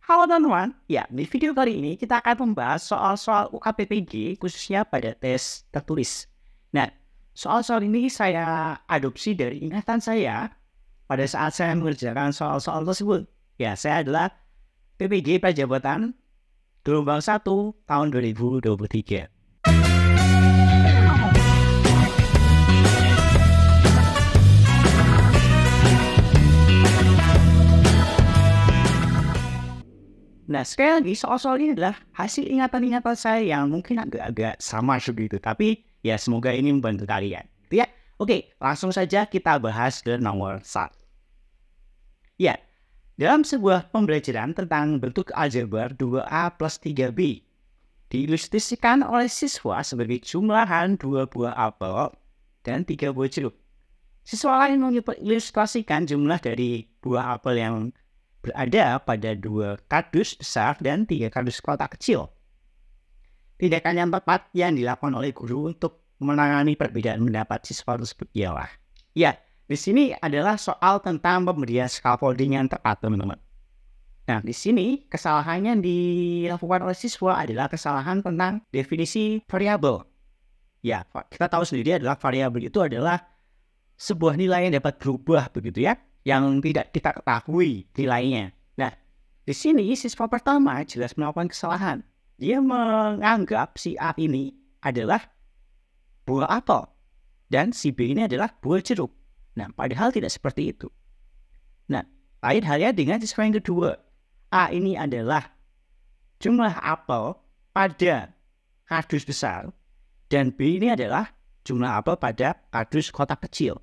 Halo teman-teman, ya di video kali ini kita akan membahas soal-soal UKPPG khususnya pada tes tertulis. Nah, soal-soal ini saya adopsi dari ingatan saya pada saat saya mengerjakan soal-soal tersebut. Ya, saya adalah PPG Prajabatan gelombang 1 tahun 2023. Nah, sekali lagi soal-soal ini adalah hasil ingatan-ingatan saya yang mungkin agak-agak sama seperti itu. Tapi ya semoga ini membantu kalian. Ya, oke, langsung saja kita bahas ke nomor 1. Ya, dalam sebuah pembelajaran tentang bentuk aljabar 2A plus 3B, diilustrasikan oleh siswa sebagai jumlahan 2 buah apel dan 3 buah jeruk. Siswa lain mengilustrasikan jumlah dari buah apel yang berada pada 2 kardus besar dan 3 kardus kotak kecil. Tindakan yang tepat yang dilakukan oleh guru untuk menangani perbedaan pendapat siswa tersebut ialah, ya, di sini adalah soal tentang pemberian scaffolding yang tepat, teman-teman. Nah, di sini kesalahan yang dilakukan oleh siswa adalah kesalahan tentang definisi variabel. Ya, kita tahu sendiri adalah variabel itu adalah sebuah nilai yang dapat berubah, begitu ya, yang tidak kita ketahui nilainya. Nah, di sini siswa pertama jelas melakukan kesalahan. Dia menganggap si A ini adalah buah apel dan si B ini adalah buah jeruk. Nah, padahal tidak seperti itu. Nah, lain halnya dengan siswa yang kedua. A ini adalah jumlah apel pada kardus besar dan B ini adalah jumlah apel pada kardus kotak kecil.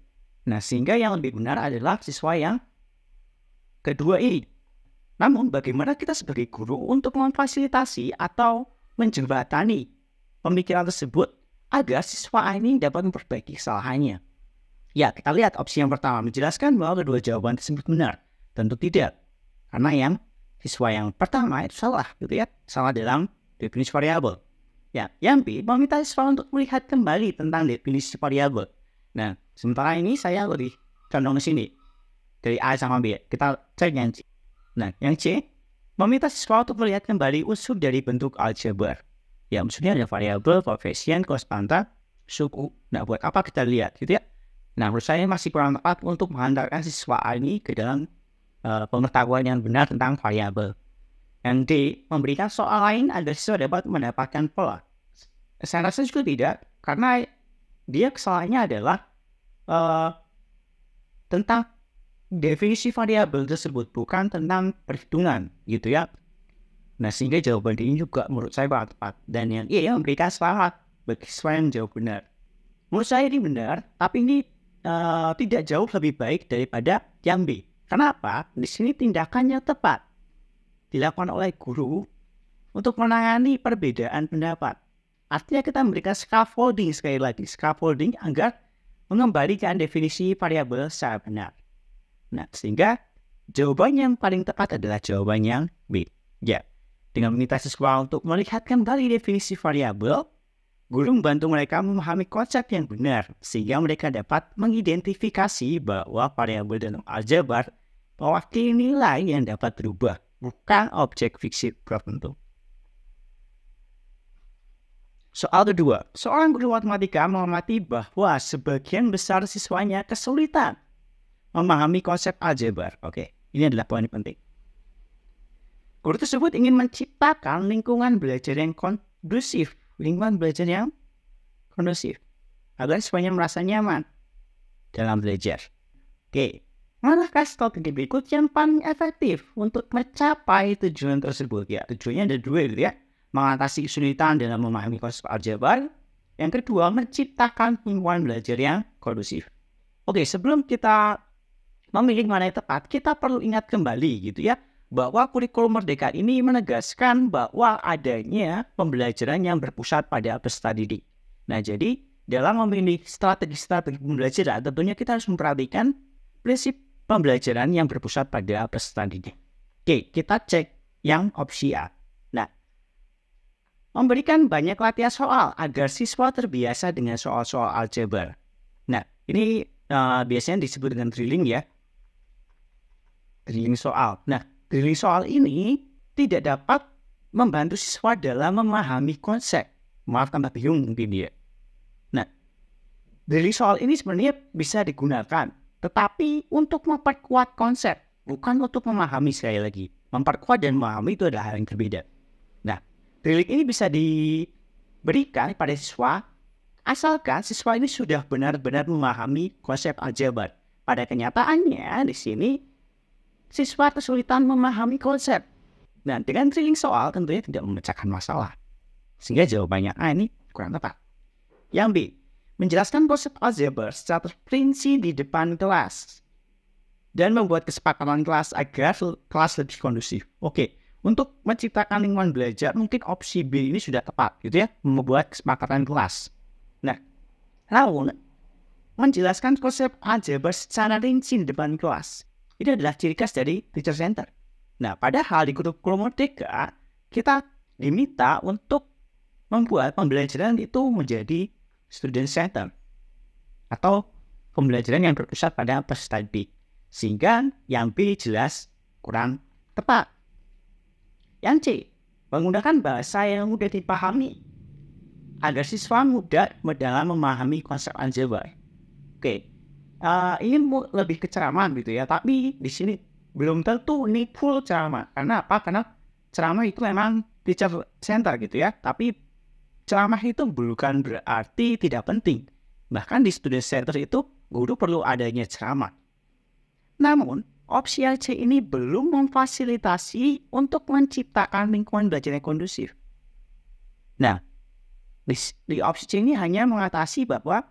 Nah, sehingga yang lebih benar adalah siswa yang kedua ini. Namun, bagaimana kita sebagai guru untuk memfasilitasi atau menjembatani pemikiran tersebut agar siswa ini dapat memperbaiki kesalahannya? Ya, kita lihat opsi yang pertama, menjelaskan bahwa kedua jawaban tersebut benar. Tentu tidak. Karena yang siswa yang pertama itu salah, gitu ya. Salah dalam definisi variabel. Ya, yang B, meminta siswa untuk melihat kembali tentang definisi variabel. Nah, sementara ini saya lebih condong ke sini. Dari A sama B. Kita cek yang C. Nah, yang C, meminta siswa untuk melihat kembali unsur dari bentuk aljabar. Ya, unsurnya ada variabel, koefisien, konstanta, suku. Nah, buat apa kita lihat, gitu ya? Nah, menurut saya masih kurang tepat untuk menghantarkan siswa ini ke dalam pengetahuan yang benar tentang variabel. Yang D, memberikan soal lain agar siswa dapat mendapatkan pola. Saya rasa juga tidak, karena dia kesalahannya adalah tentang definisi variabel tersebut, bukan tentang perhitungan, gitu ya. Nah, sehingga jawaban ini juga menurut saya kurang tepat. Dan yang E, memberikan selamat bagi siswa yang jauh benar. Menurut saya ini benar, tapi ini tidak jauh lebih baik daripada yang B. Kenapa? Di sini tindakannya tepat dilakukan oleh guru untuk menangani perbedaan pendapat. Artinya kita memberikan scaffolding, sekali lagi scaffolding agar mengembalikan definisi variabel secara benar. Nah, sehingga jawaban yang paling tepat adalah jawaban yang B. Ya, dengan meminta siswa untuk melihat kembali definisi variabel, guru membantu mereka memahami konsep yang benar, sehingga mereka dapat mengidentifikasi bahwa variabel dalam aljabar mewakili nilai yang dapat berubah, bukan objek fiksi tertentu. Soal kedua, seorang guru matematika mengamati bahwa sebagian besar siswanya kesulitan memahami konsep aljabar. Oke, ini adalah poin penting. Guru tersebut ingin menciptakan lingkungan belajar yang kondusif, agar siswanya merasa nyaman dalam belajar. Oke, manakah strategi berikut yang paling efektif untuk mencapai tujuan tersebut? Ya, tujuannya ada dua, gitu ya. Mengatasi kesulitan dalam memahami konsep aljabar. Yang kedua, menciptakan lingkungan belajar yang kondusif. Oke, sebelum kita memilih mana yang tepat, kita perlu ingat kembali, gitu ya, bahwa kurikulum Merdeka ini menegaskan bahwa adanya pembelajaran yang berpusat pada peserta didik. Nah, jadi dalam memilih strategi-strategi pembelajaran, tentunya kita harus memperhatikan prinsip pembelajaran yang berpusat pada peserta didik. Oke, kita cek yang opsi A. Nah, memberikan banyak latihan soal agar siswa terbiasa dengan soal-soal aljabar. Nah, ini biasanya disebut dengan drilling ya. Drilling soal. Nah, drilling soal ini tidak dapat membantu siswa dalam memahami konsep. Maaf, tambah bingung mungkin dia. Nah, dari soal ini sebenarnya bisa digunakan, tetapi untuk memperkuat konsep, bukan untuk memahami. Sekali lagi, memperkuat dan memahami itu adalah hal yang berbeda. Nah, drilling ini bisa diberikan pada siswa asalkan siswa ini sudah benar-benar memahami konsep aljabar. Pada kenyataannya di sini siswa kesulitan memahami konsep. Nah, dengan drilling soal tentunya tidak memecahkan masalah. Sehingga jawabannya A ini kurang tepat. Yang B, menjelaskan konsep aljabar secara terperinci di depan kelas dan membuat kesepakatan kelas agar kelas lebih kondusif. Oke, untuk menciptakan lingkungan belajar mungkin opsi B ini sudah tepat, gitu ya, membuat kesepakatan kelas. Nah, namun menjelaskan konsep aljabar secara rinci di depan kelas ini adalah ciri khas dari teacher center. Nah, padahal di kurikulum merdeka kita diminta untuk membuat pembelajaran itu menjadi student center atau pembelajaran yang berpusat pada peserta didik. Sehingga yang B jelas kurang tepat. Yang C, menggunakan bahasa yang mudah dipahami agar siswa mudah dalam memahami konsep aljabar. Oke, ini lebih ke ceramah gitu ya, tapi di sini belum tentu ini full ceramah. Karena apa? Karena ceramah itu memang teacher center gitu ya, tapi ceramah itu bukan berarti tidak penting. Bahkan di student center itu guru perlu adanya ceramah. Namun, opsi yang C ini belum memfasilitasi untuk menciptakan lingkungan belajar yang kondusif. Nah, di opsi C ini hanya mengatasi bahwa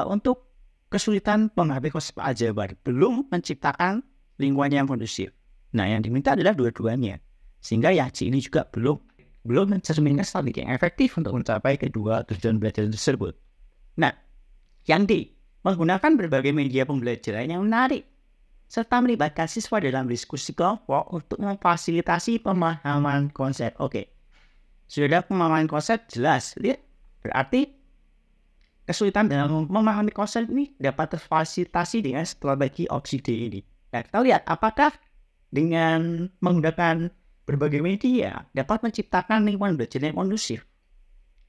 untuk kesulitan memahami konsep aljabar, belum menciptakan lingkungan yang kondusif. Nah, yang diminta adalah dua-duanya. Sehingga yang C ini juga belum mencerminkan strategi yang efektif untuk mencapai kedua tujuan belajar tersebut. Nah, yang D, menggunakan berbagai media pembelajaran yang menarik, serta melibatkan siswa dalam diskusi kelompok untuk memfasilitasi pemahaman konsep. Oke, sudah ada pemahaman konsep jelas. Lihat, berarti kesulitan dalam memahami konsep ini dapat terfasilitasi dengan strategi opsi D ini. Nah, kita lihat apakah dengan menggunakan berbagai media dapat menciptakan lingkungan belajar yang kondusif.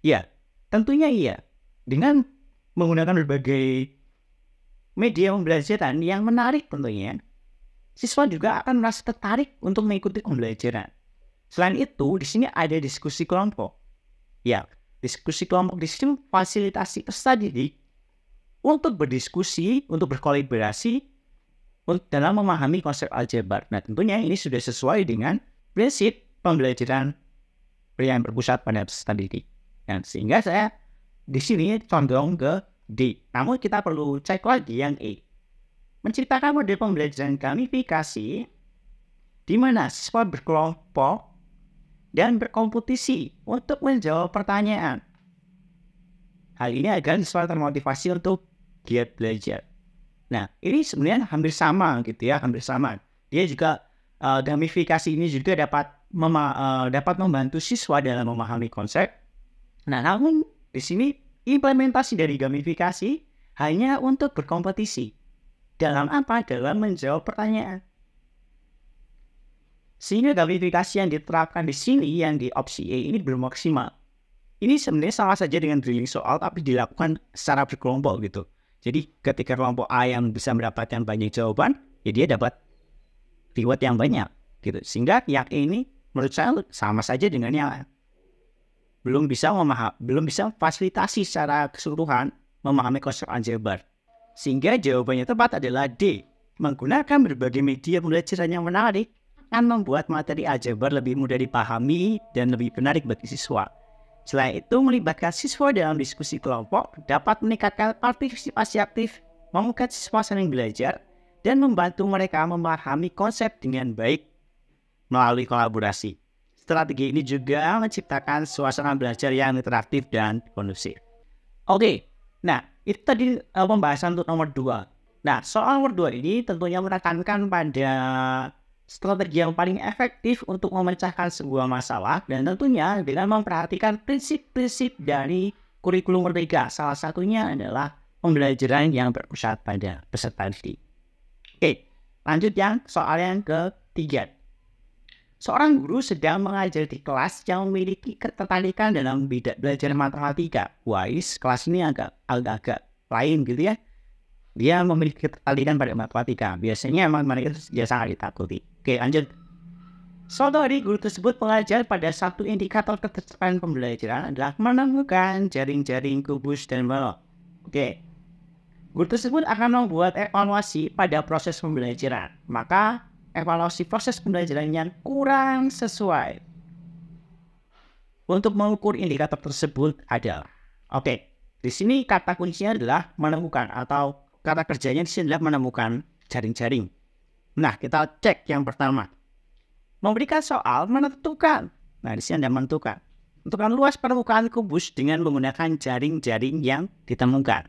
Ya, tentunya iya. Dengan menggunakan berbagai media pembelajaran yang menarik tentunya, siswa juga akan merasa tertarik untuk mengikuti pembelajaran. Selain itu, di sini ada diskusi kelompok. Ya, diskusi kelompok di sini fasilitasi peserta didik untuk berdiskusi, untuk berkolaborasi dalam memahami konsep aljabar. Nah, tentunya ini sudah sesuai dengan prinsip pembelajaran yang berpusat pada peserta didik. Dan sehingga saya di sini condong ke D. Namun kita perlu cek lagi yang E. Menciptakan model pembelajaran gamifikasi di mana siswa berkelompok dan berkompetisi untuk menjawab pertanyaan. Hal ini agar siswa termotivasi untuk giat belajar. Nah, ini sebenarnya hampir sama gitu ya, hampir sama. Dia juga gamifikasi ini juga dapat membantu siswa dalam memahami konsep. Nah, namun di sini implementasi dari gamifikasi hanya untuk berkompetisi. Dalam apa? Dalam menjawab pertanyaan. Sehingga gamifikasi yang diterapkan di sini, yang di opsi E ini belum maksimal. Ini sebenarnya sama saja dengan drilling soal, tapi dilakukan secara berkelompok gitu. Jadi ketika kelompok A yang bisa mendapatkan banyak jawaban, ya dia dapat reward yang banyak gitu. Sehingga yang E ini menurut saya sama saja dengan yang belum bisa fasilitasi secara keseluruhan memahami konsep aljabar. Sehingga jawabannya tepat adalah D. Menggunakan berbagai media pembelajaran yang menarik akan membuat materi aljabar lebih mudah dipahami dan lebih menarik bagi siswa. Selain itu, melibatkan siswa dalam diskusi kelompok dapat meningkatkan partisipasi aktif, membuat siswa saling belajar, dan membantu mereka memahami konsep dengan baik melalui kolaborasi. Strategi ini juga menciptakan suasana belajar yang interaktif dan kondusif. Oke, nah itu tadi pembahasan untuk nomor 2. Nah, soal nomor 2 ini tentunya menekankan pada strategi yang paling efektif untuk memecahkan sebuah masalah dan tentunya dengan memperhatikan prinsip-prinsip dari kurikulum merdeka. Salah satunya adalah pembelajaran yang berpusat pada peserta didik. Oke, lanjut soal yang ketiga. seorang guru sedang mengajar di kelas yang memiliki ketertarikan dalam belajar matematika. Wah, kelas ini agak lain gitu ya. Dia memiliki ketertarikan pada matematika. Biasanya emang mereka dia sangat ditakuti. Oke, lanjut. Suatu hari guru tersebut mengajar pada satu indikator ketercapaian pembelajaran adalah menemukan jaring-jaring kubus dan balok. Oke. Guru tersebut akan membuat evaluasi pada proses pembelajaran. Maka evaluasi proses pembelajaran yang kurang sesuai untuk mengukur indikator tersebut adalah, oke, di sini kata kuncinya adalah menemukan, atau kata kerjanya di sini adalah menemukan jaring-jaring. Nah, kita cek yang pertama. Memberikan soal menentukan. Nah, di sini ada menentukan. Tentukan luas permukaan kubus dengan menggunakan jaring-jaring yang ditemukan.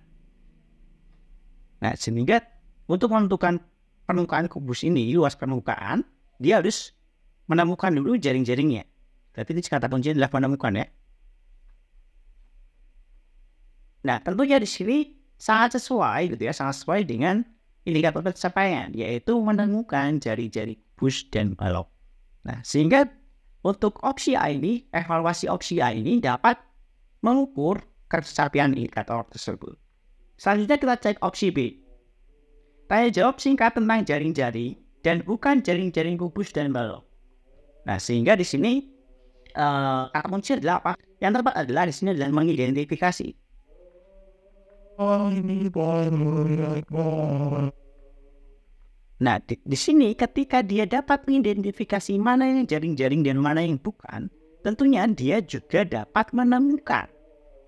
Nah, sehingga untuk menentukan permukaan kubus ini, luas permukaan, dia harus menemukan dulu jaring-jaringnya. Tapi ini kata kuncinya adalah menemukan ya. Nah, tentunya di sini sangat sesuai gitu ya, sangat sesuai dengan indikator pencapaian, yaitu menemukan jaring-jaring kubus dan balok. Nah, sehingga untuk opsi A ini, evaluasi opsi A ini dapat mengukur ketercapaian indikator tersebut. Selanjutnya kita cek opsi B. Tanya jawab singkat tentang jaring-jaring dan bukan jaring-jaring kubus dan balok. Nah, sehingga di sini kata kunci adalah apa? Yang tepat adalah di sini adalah mengidentifikasi. Nah, di sini ketika dia dapat mengidentifikasi mana yang jaring-jaring dan mana yang bukan, tentunya dia juga dapat menemukan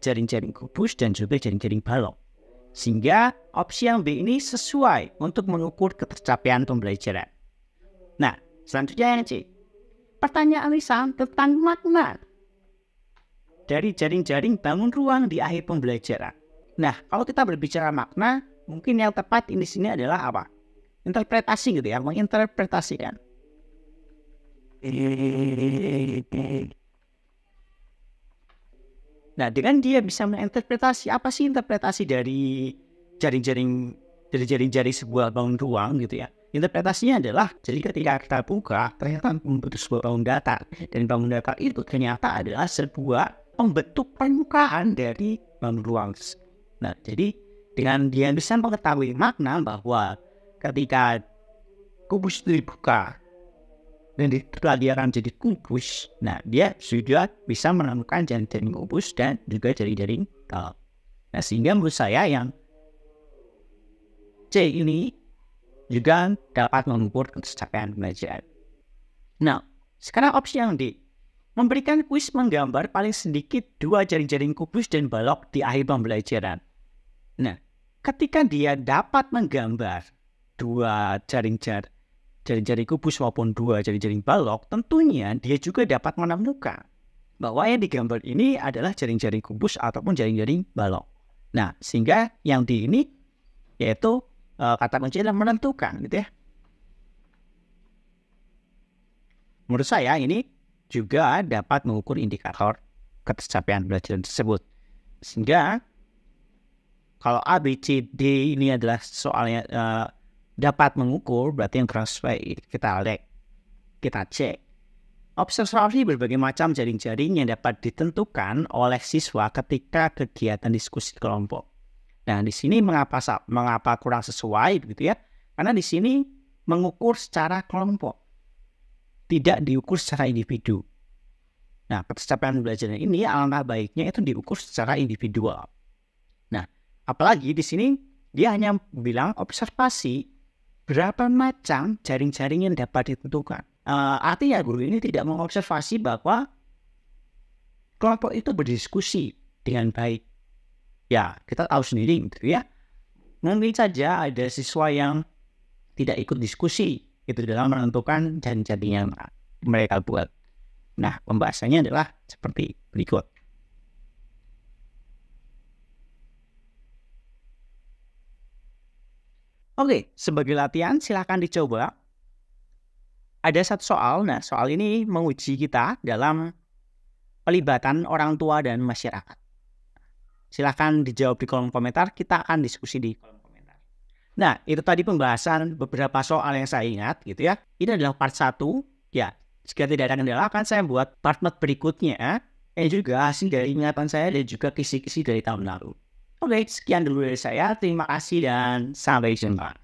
jaring-jaring kubus dan juga jaring-jaring balok. Sehingga opsi yang B ini sesuai untuk mengukur ketercapaian pembelajaran. Nah, selanjutnya yang C. Pertanyaan lisan tentang makna dari jaring-jaring bangun ruang di akhir pembelajaran. Nah, kalau kita berbicara makna, mungkin yang tepat di sini adalah apa? Interpretasi gitu ya, menginterpretasikan. Nah, dengan dia bisa menginterpretasi, apa sih interpretasi dari jaring-jaring sebuah bangun ruang gitu ya. Interpretasinya adalah, jadi ketika kita buka, ternyata membentuk sebuah bangun datar. Dan bangun datar itu ternyata adalah sebuah pembentuk permukaan dari bangun ruang. Nah, jadi dengan dia bisa mengetahui makna bahwa ketika kubus itu dibuka dan dia akan jadi kubus, nah dia sudah bisa menemukan jaring-jaring kubus dan juga jaring-jaring balok. Nah, sehingga menurut saya yang C ini juga dapat mengukur ketercapaian pembelajaran. Nah, sekarang opsi yang D. Memberikan kuis menggambar paling sedikit 2 jaring-jaring kubus dan balok di akhir pembelajaran. Nah, ketika dia dapat menggambar 2 jaring-jaring kubus maupun 2 jaring-jaring balok, tentunya dia juga dapat menemukan bahwa yang digambar ini adalah jaring-jaring kubus ataupun jaring-jaring balok. Nah, sehingga yang di ini yaitu kata kunci adalah menentukan gitu ya. Menurut saya ini juga dapat mengukur indikator ketercapaian pembelajaran tersebut. Sehingga kalau A, B, C, D ini adalah soalnya dapat mengukur, berarti yang kurang sesuai kita cek. Observasi berbagai macam jaring-jaring yang dapat ditentukan oleh siswa ketika kegiatan diskusi kelompok. Nah, di sini mengapa kurang sesuai gitu ya? Karena di sini mengukur secara kelompok, tidak diukur secara individu. Nah, ketercapaian pembelajaran ini alangkah baiknya itu diukur secara individual. Nah, apalagi di sini dia hanya bilang observasi berapa macam jaring-jaring yang dapat ditentukan. Artinya guru ini tidak mengobservasi bahwa kelompok itu berdiskusi dengan baik. Ya, kita tahu sendiri gitu ya. Mungkin saja ada siswa yang tidak ikut diskusi itu dalam menentukan jaring-jaring yang mereka buat. Nah, pembahasannya adalah seperti berikut. Oke, sebagai latihan silakan dicoba. Ada satu soal, nah soal ini menguji kita dalam pelibatan orang tua dan masyarakat. Silakan dijawab di kolom komentar, kita akan diskusi di kolom komentar. Nah, itu tadi pembahasan beberapa soal yang saya ingat gitu ya. Ini adalah part 1, ya. Jika tidak ada kendala, akan saya buat part-part berikutnya yang juga hasil dari ingatan saya dan juga kisi-kisi dari tahun lalu. Oke, sekian dulu dari saya. Terima kasih dan sampai jumpa.